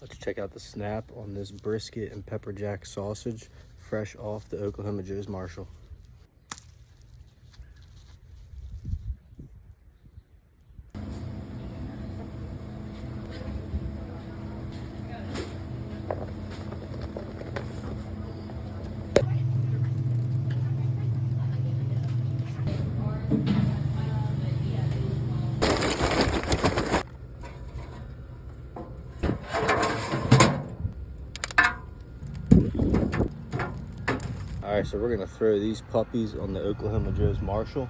Let's check out the snap on this brisket and pepper jack sausage, fresh off the Oklahoma Joe's Marshall. All right, so we're gonna throw these puppies on the Oklahoma Joe's Marshall.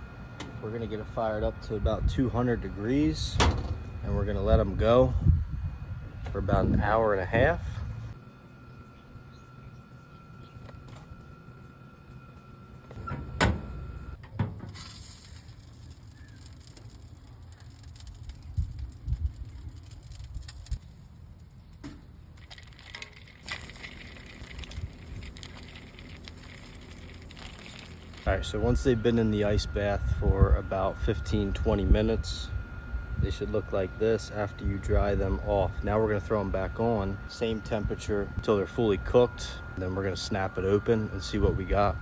We're gonna get it fired up to about 200 degrees, and we're gonna let them go for about an hour and a half. All right, so once they've been in the ice bath for about 15-20 minutes, they should look like this after you dry them off. Now we're gonna throw them back on, same temperature until they're fully cooked. Then we're gonna snap it open and see what we got.